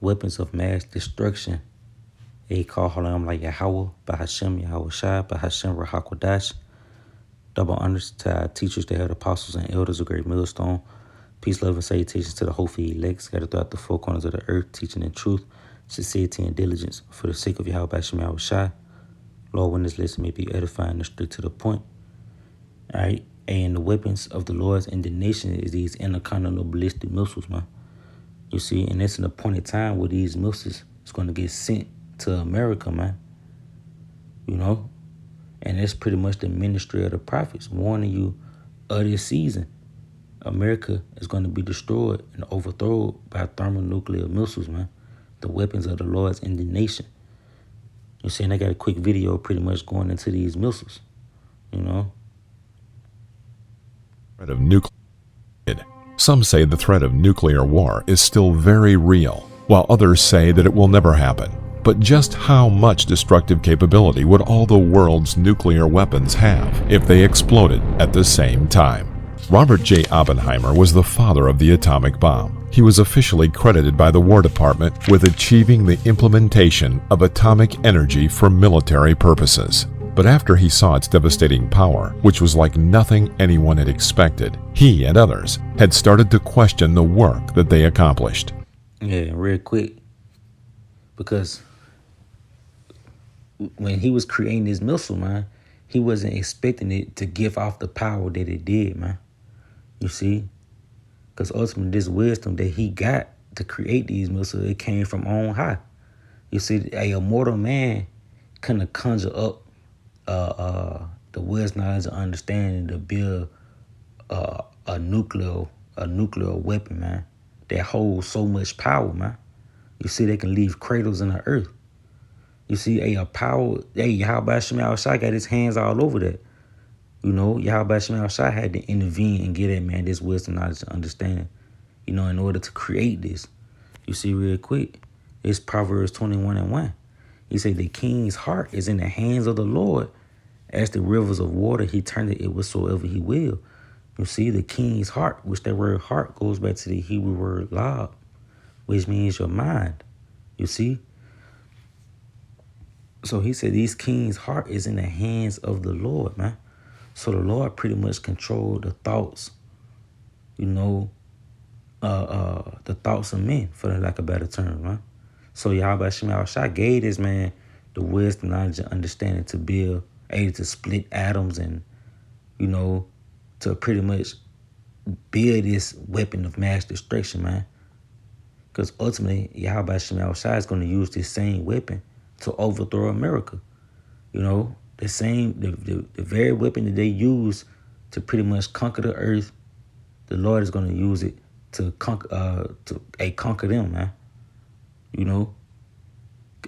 weapons of mass destruction. They call Halam like Yahweh, Bahashem, Yahweh Shai, Bahashem, Rahakwadash. Double honors to our teachers, the head apostles and elders of Great Millstone. Peace, love, and salutations to the hopeful elect scattered throughout the four corners of the earth, teaching in truth, sincerity, and diligence for the sake of Yahweh Bahashem, Yahweh Shai. Lord, when this lesson may be edifying and straight to the point. All right. And the weapons of the Lord's indignation is these intercontinental ballistic missiles, man. You see, and it's an appointed time where these missiles is going to get sent to America, man. You know? And that's pretty much the ministry of the prophets warning you of this season. America is going to be destroyed and overthrown by thermonuclear missiles, man. The weapons of the Lord's indignation. You see, and I got a quick video pretty much going into these missiles, you know? Threat of nuclear. Some say the threat of nuclear war is still very real, while others say that it will never happen. But just how much destructive capability would all the world's nuclear weapons have if they exploded at the same time? Robert J. Oppenheimer was the father of the atomic bomb. He was officially credited by the War Department with achieving the implementation of atomic energy for military purposes. But after he saw its devastating power, which was like nothing anyone had expected, he and others had started to question the work that they accomplished. Yeah, real quick. Because when he was creating this missile, man, he wasn't expecting it to give off the power that it did, man. You see? Because ultimately, this wisdom that he got to create these missiles, it came from on high. You see, a mortal man couldn't conjure up the wisdom, knowledge, and understanding to build a nuclear weapon, man, that holds so much power, man. You see, they can leave cradles in the earth. You see, Yahweh Shai got his hands all over that. You know, Yahweh Shai had to intervene and get that man this wisdom, knowledge, and understanding, you know, in order to create this. You see, real quick, it's Proverbs 21:1. He said, the king's heart is in the hands of the Lord. As the rivers of water, he turneth it whatsoever he will. You see, the king's heart, which that word heart goes back to the Hebrew word lab, which means your mind. You see? So he said, these king's heart is in the hands of the Lord, man. So the Lord pretty much controlled the thoughts, you know, the thoughts of men, for lack of a better term, man. So Yahweh Shai gave this man the wisdom, knowledge, and understanding to build, able to split atoms and, you know, to pretty much build this weapon of mass destruction, man. Because ultimately, Yahweh Shai is going to use this same weapon to overthrow America. You know, the very weapon that they use to pretty much conquer the earth, the Lord is going to use it to conquer them, man. You know,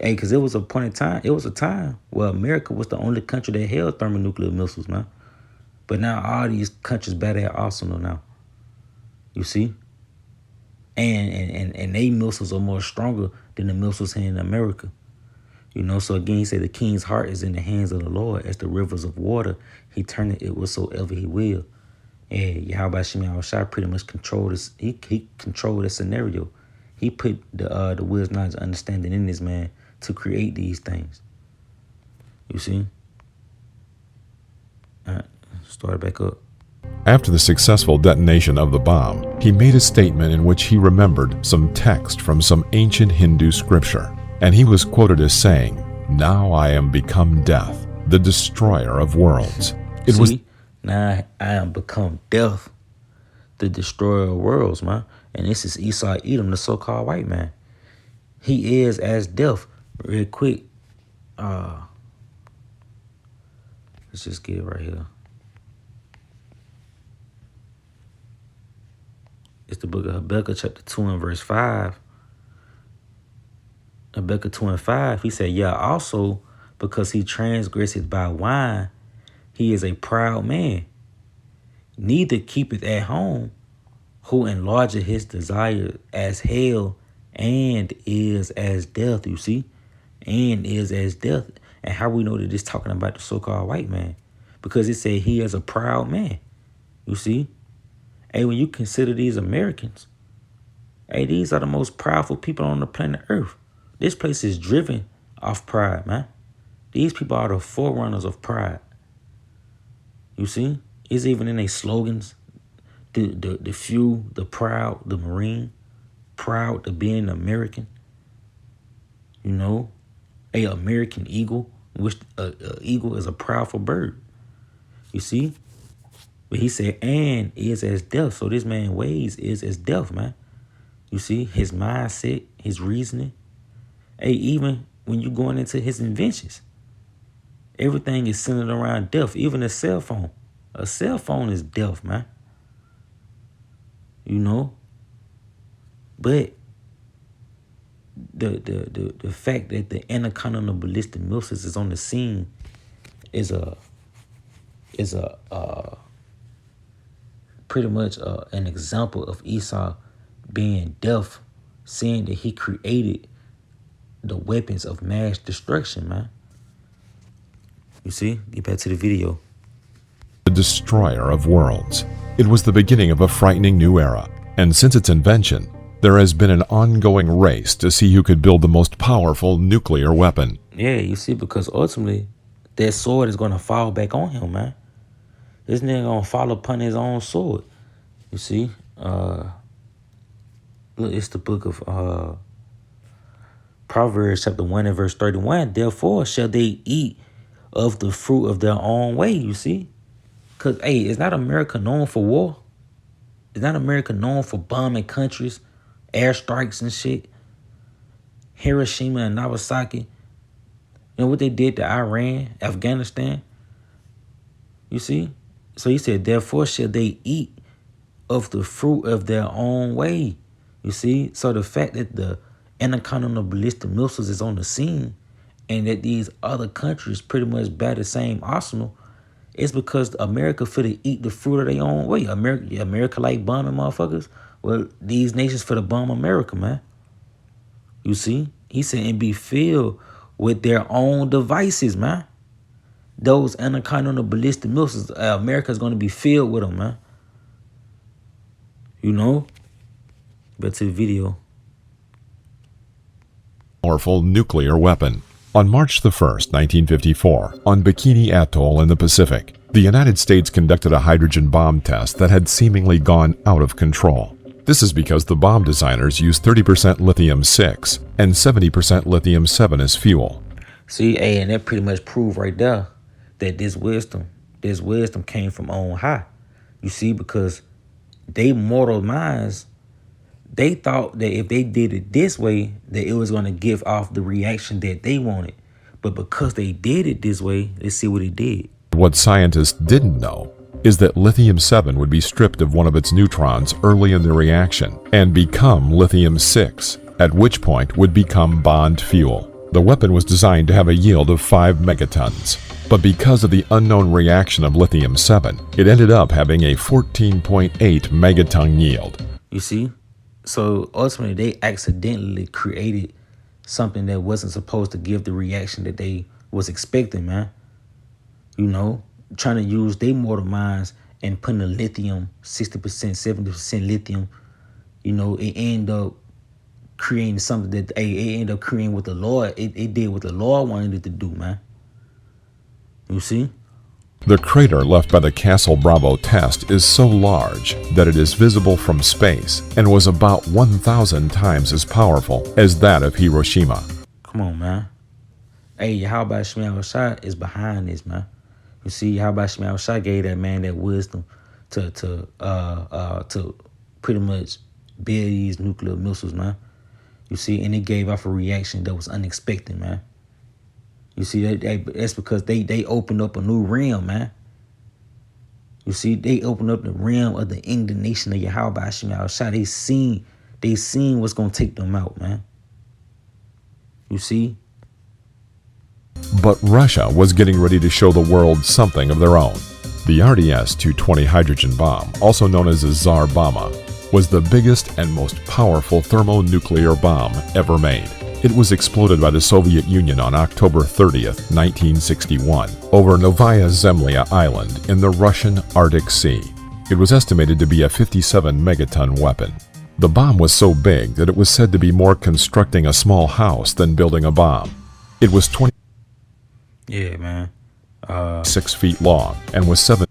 because it was a point in time, it was a time where America was the only country that held thermonuclear missiles, man. But now all these countries better their arsenal now. You see? And they missiles are more stronger than the missiles here in America. You know, so again, he said the king's heart is in the hands of the Lord. As the rivers of water, he turneth it whatsoever he will. And Yahweh Shai pretty much controlled this. He controlled the scenario. He put the wisdom, knowledge, understanding in this man to create these things. You see? All right, start it back up. After the successful detonation of the bomb, he made a statement in which he remembered some text from some ancient Hindu scripture, and he was quoted as saying, "Now I am become death, the destroyer of worlds." Now I am become death, the destroyer of worlds, man. And this is Esau Edom, the so-called white man. He is as death. Real quick, let's just get it right here. It's the book of Habakkuk, chapter 2 and verse 5. Habakkuk 2 and 5, he said, yeah, also because he transgresseth by wine, he is a proud man. Neither keepeth at home, who enlargeth his desire as hell, and is as death, you see? And is as death. And how we know that it's talking about the so-called white man? Because it said he is a proud man, you see? And when you consider these Americans, Hey, these are the most powerful people on the planet Earth. This place is driven off pride, man. These people are the forerunners of pride. You see? It's even in their slogans. The few, the proud, the Marine, proud to be an American. You know, a American eagle, which a eagle is a proudful bird. You see? But he said, and is as death. So this man ways is as death, man. You see? His mindset, his reasoning. Hey, even when you going into his inventions, everything is centered around death. Even a cell phone. A cell phone is death, man. You know? But the fact that the intercontinental ballistic missiles is on the scene is pretty much an example of Esau being deaf, saying that he created the weapons of mass destruction, man. You see? Get back to the video. The destroyer of worlds. It was the beginning of a frightening new era, and since its invention, there has been an ongoing race to see who could build the most powerful nuclear weapon. Yeah, you see, because ultimately, that sword is going to fall back on him, man. This nigga going to fall upon his own sword. You see? Look, it's the book of Proverbs chapter 1 and verse 31. Therefore shall they eat of the fruit of their own way, you see? Because, hey, is not America known for war? Is not America known for bombing countries, airstrikes and shit? Hiroshima and Nagasaki. You know what they did to Iran, Afghanistan? You see? So he said, therefore shall they eat of the fruit of their own way. You see? So the fact that the intercontinental ballistic missiles is on the scene and that these other countries pretty much bear the same arsenal, it's because America finna eat the fruit of their own way. America like bombing motherfuckers. Well, these nations finna bomb America, man. You see? He said, and be filled with their own devices, man. Those intercontinental ballistic missiles, America's going to be filled with them, man. You know? Back to the video. Powerful nuclear weapon. On March the 1st, 1954, on Bikini Atoll in the Pacific, the United States conducted a hydrogen bomb test that had seemingly gone out of control. This is because the bomb designers used 30% lithium-6 and 70% lithium-7 as fuel. See, hey, and that pretty much proved right there that this wisdom came from on high. You see, because they mortal minds, they thought that if they did it this way, that it was going to give off the reaction that they wanted. But because they did it this way, let's see what it did. What scientists didn't know is that lithium-7 would be stripped of one of its neutrons early in the reaction and become lithium-6, at which point would become bond fuel. The weapon was designed to have a yield of 5 megatons, but because of the unknown reaction of lithium-7, it ended up having a 14.8 megaton yield. You see? So ultimately, they accidentally created something that wasn't supposed to give the reaction that they was expecting, man. You know, trying to use their mortal minds and putting the lithium, 60%, 70% lithium, you know, it ended up creating something that, hey, it ended up creating what the Lord, it did what the Lord wanted it to do, man. You see? The crater left by the Castle Bravo test is so large that it is visible from space and was about 1,000 times as powerful as that of Hiroshima. Come on, man. Hey, how about Shmuel Shah is behind this, man? You see, how about Shmuel Shah gave that man that wisdom to pretty much build these nuclear missiles, man. You see, and it gave off a reaction that was unexpected, man. You see, that's because they opened up a new realm, man. You see, they opened up the realm of the indignation of Yahweh Shemel Shah. They seen what's gonna take them out, man. You see? But Russia was getting ready to show the world something of their own. The RDS-220 hydrogen bomb, also known as a Tsar Bomba, was the biggest and most powerful thermonuclear bomb ever made. It was exploded by the Soviet Union on October 30th, 1961, over Novaya Zemlya Island in the Russian Arctic Sea. It was estimated to be a 57 megaton weapon. The bomb was so big that it was said to be more constructing a small house than building a bomb. It was Yeah, man. 26 feet long and was 7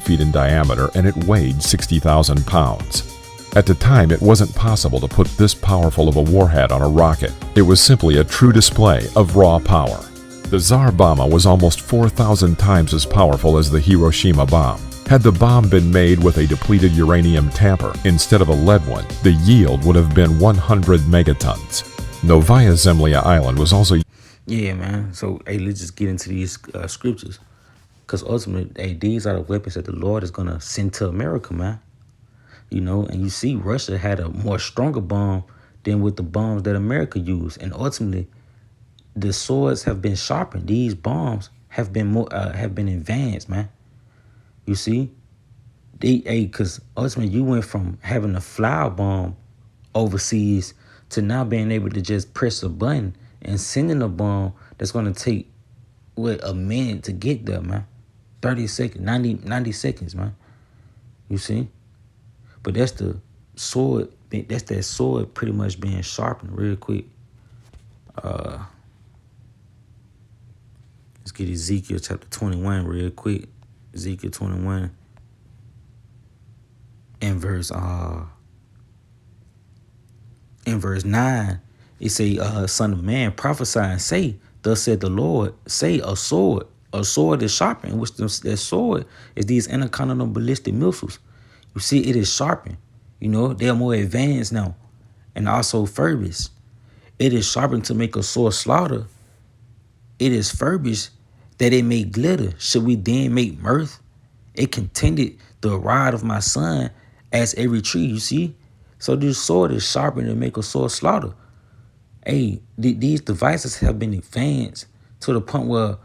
feet in diameter, and it weighed 60,000 pounds. At the time, it wasn't possible to put this powerful of a warhead on a rocket. It was simply a true display of raw power. The Tsar Bomba was almost 4,000 times as powerful as the Hiroshima bomb. Had the bomb been made with a depleted uranium tamper instead of a lead one, the yield would have been 100 megatons. Novaya Zemlya Island was also... Yeah, man. So, hey, let's just get into these scriptures. Because ultimately, hey, these are the weapons that the Lord is going to send to America, man. You know, and you see Russia had a more stronger bomb than with the bombs that America used. And ultimately, the swords have been sharpened. These bombs have been advanced, man. You see? Because ultimately you went from having a flower bomb overseas to now being able to just press a button and sending a bomb that's going to take, a minute to get there, man. 30 seconds, 90 seconds, man. You see? But that's the sword. That's that sword pretty much being sharpened real quick. Let's get Ezekiel chapter 21 real quick. Ezekiel 21 in verse 9. It say, son of man, prophesy and say, thus said the Lord, say a sword is sharpened, which that sword is these intercontinental ballistic missiles. You see, it is sharpened. You know, they are more advanced now. And also furbished. It is sharpened to make a sore slaughter. It is furbished that it may glitter. Should we then make mirth? It contended the rod of my son as every tree, you see? So this sword is sharpened to make a sore slaughter. Hey, these devices have been advanced to the point where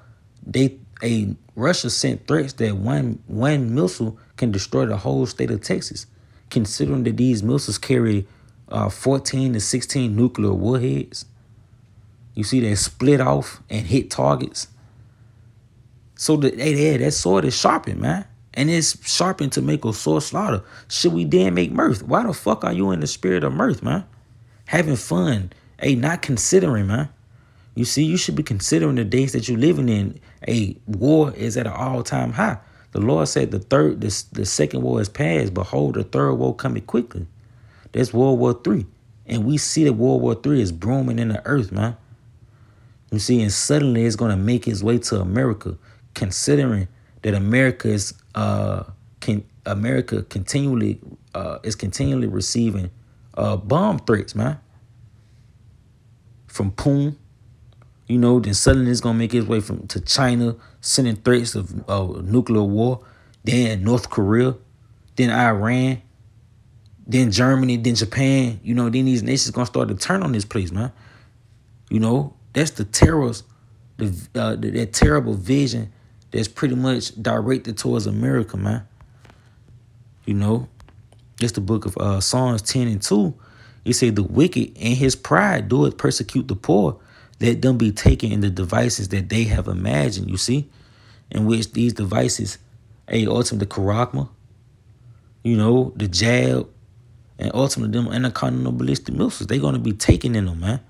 Russia sent threats that one missile can destroy the whole state of Texas, considering that these missiles carry 14 to 16 nuclear warheads. You see, they split off and hit targets. So that sword is sharpened, man. And it's sharpened to make a sore slaughter. Should we then make mirth? Why the fuck are you in the spirit of mirth, man? Having fun. Hey, not considering, man. You see, you should be considering the days that you're living in. A war is at an all-time high. The Lord said the second war is past. Behold, the third war coming quickly. That's World War III. And we see that World War III is brewing in the earth, man. You see, and suddenly it's going to make its way to America, considering that America is continually receiving bomb threats, man. From Poon, you know, then suddenly it's gonna make its way to China, sending threats of nuclear war, then North Korea, then Iran, then Germany, then Japan. You know, then these nations gonna start to turn on this place, man. You know, that's the terrors, that terrible vision that's pretty much directed towards America, man. You know, it's the book of Psalms 10 and 2. It say, the wicked in his pride doeth persecute the poor. Let them be taken in the devices that they have imagined, you see? In which these devices, ultimately the Karagma, you know, the jab, and ultimately them intercontinental ballistic missiles, they're going to be taken in them, man.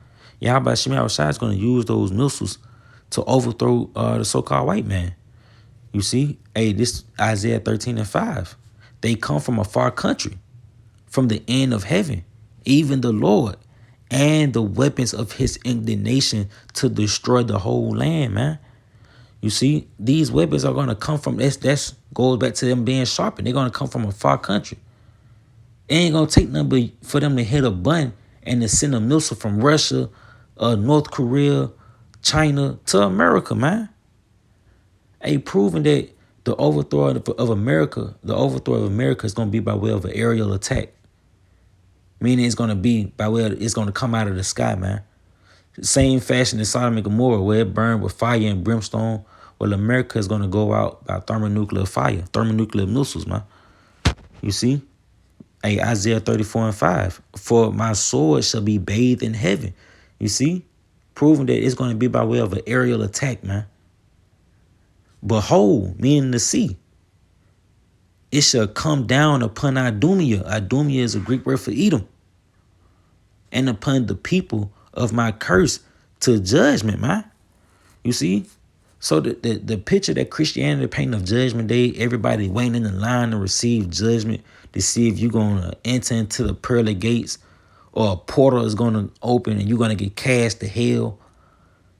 Yahweh Shemel Rashad is going to use those missiles to overthrow the so-called white man. You see? This Isaiah 13 and 5. They come from a far country, from the end of heaven, even the Lord, and the weapons of his indignation to destroy the whole land, man. You see, these weapons are going to come from, that goes back to them being sharpened. They're going to come from a far country. It ain't going to take nothing but for them to hit a button and to send a missile from Russia, North Korea, China to America, man. Proving that the overthrow of America is going to be by way of an aerial attack. Meaning it's going to be by way of, it's going to come out of the sky, man. Same fashion as Sodom and Gomorrah, where it burned with fire and brimstone. Well, America is going to go out by thermonuclear fire, thermonuclear missiles, man. You see? Isaiah 34 and 5. For my sword shall be bathed in heaven. You see? Proving that it's going to be by way of an aerial attack, man. Behold, meaning the sea. It shall come down upon Idumea. Idumea is a Greek word for Edom. and upon the people of my curse to judgment, man. You see? So the picture that Christianity paint of Judgment Day, everybody waiting in the line to receive judgment to see if you're going to enter into the pearly gates or a portal is going to open and you're going to get cast to hell.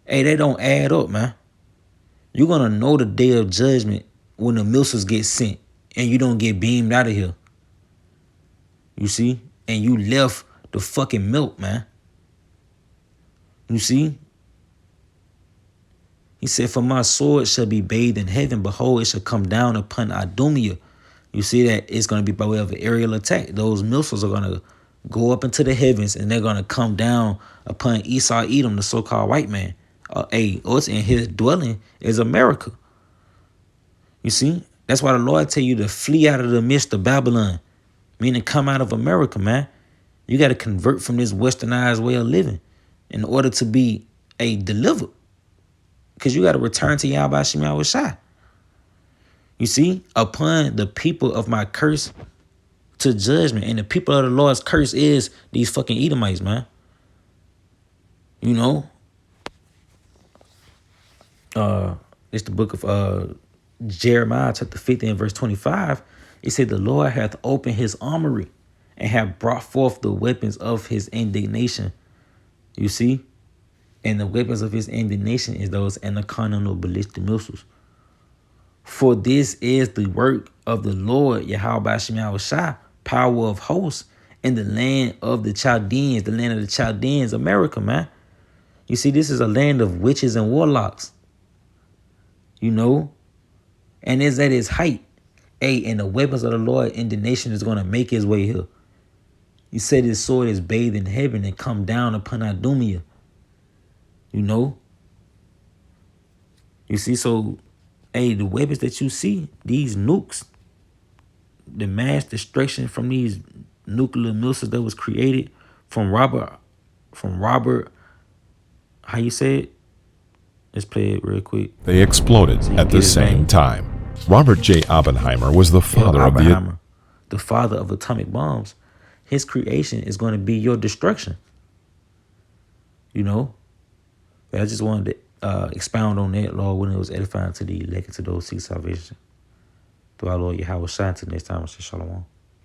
Hey, they don't add up, man. You're going to know the day of judgment when the missiles get sent and you don't get beamed out of here. You see? And you left the fucking milk, man. You see? He said, for my sword shall be bathed in heaven. Behold, it shall come down upon Idumea. You see that it's going to be by way of an aerial attack. Those missiles are going to go up into the heavens and they're going to come down upon Esau Edom, the so-called white man. Us in his dwelling is America. You see? That's why the Lord tell you to flee out of the midst of Babylon. Meaning come out of America, man. You got to convert from this westernized way of living in order to be delivered. Because you got to return to Yahweh Shem Yahweh Shai. You see, upon the people of my curse to judgment. And the people of the Lord's curse is these fucking Edomites, man. You know? It's the book of Jeremiah, chapter 50 and verse 25. It said, the Lord hath opened his armory and have brought forth the weapons of his indignation. You see? And the weapons of his indignation is those intercontinental ballistic missiles. For this is the work of the Lord, Yahweh Shem Yahweh Shai, power of hosts, in the land of the Chaldeans, the land of the Chaldeans, America, man. You see, this is a land of witches and warlocks. You know? And it's at its height. And the weapons of the Lord in the nation is going to make his way here. He said his sword is bathed in heaven and come down upon Idumea. You know? You see, so, the weapons that you see, these nukes, the mass destruction from these nuclear missiles that was created from Robert, how you say it? Let's play it real quick. They exploded at the same time. Robert J. Oppenheimer was the father of the father of atomic bombs. His creation is going to be your destruction. You know? But I just wanted to expound on that, Lord, when it was edifying to the elect, to those seek salvation. Through our Lord Yahweh Shai. Until next time, I say shalom.